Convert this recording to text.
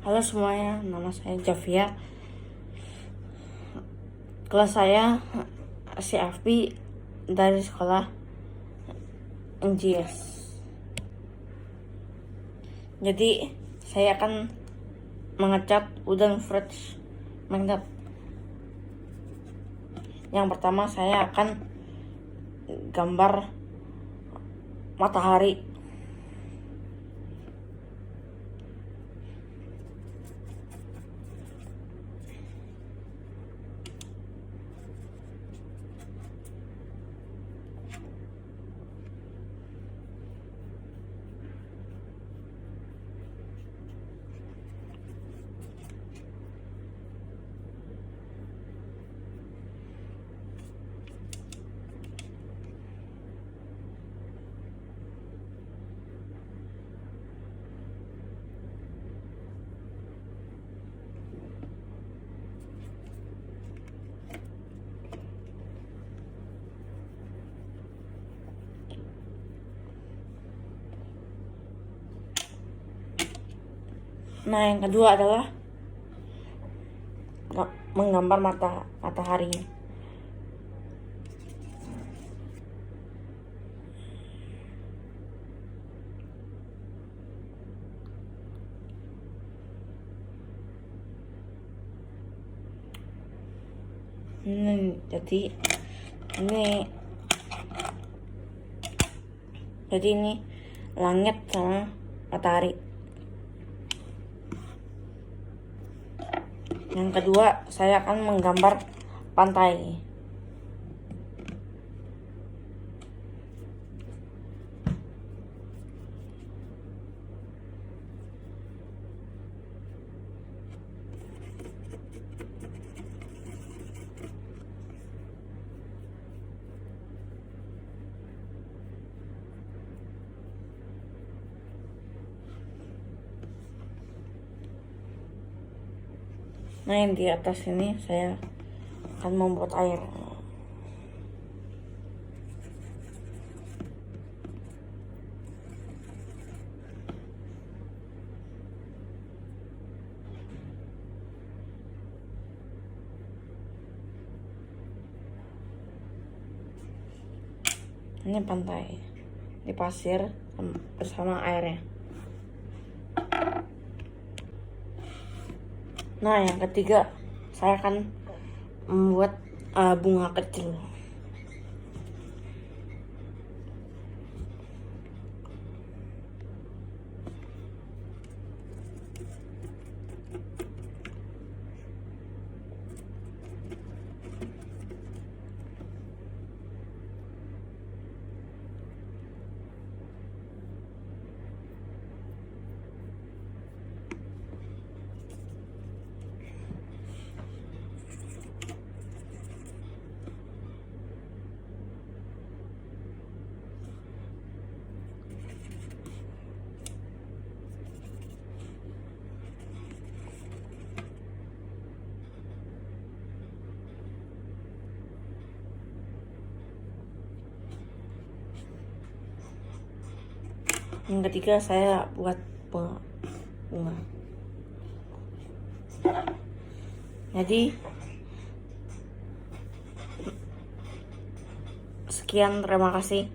Halo semuanya, nama saya Javia. Kelas saya CFP dari sekolah NGS. Jadi saya akan mengecat udang fresh magnet. Yang pertama saya akan gambar matahari. Nah, yang kedua adalah menggambar matahari. Jadi ini langit sama matahari. Yang kedua, saya akan menggambar pantai. Nah, yang di atas ini saya akan membuat air. Ini pantai di pasir bersama airnya. Nah, yang ketiga saya akan membuat bunga kecil. Yang ketiga saya buat bunga. Jadi sekian, terima kasih.